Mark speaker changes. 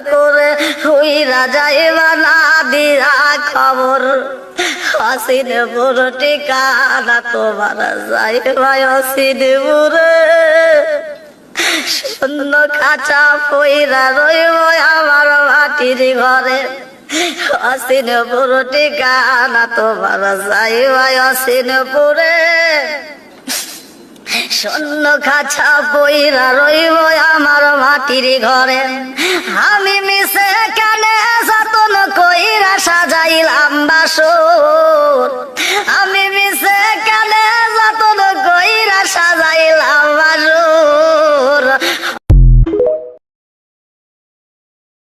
Speaker 1: করে হইরা যাইবা না দিয়া খবর অসিনপুর ঠিকানা তোমার যাইবা অসিনপুরে শূন্য খাঁচা পইরা রইব আমার মাটির ঘরে অসিনপুর ঠিকানা তোমার যাইবা অসিনপুরে শূন্য খাঁচা পইরা রইব আমার মাটির ঘরে আমি মিশে কানে যতন কইরা সাজাইলাম বাসর আমি মিশে কানে যতন কইরা সাজাইলাম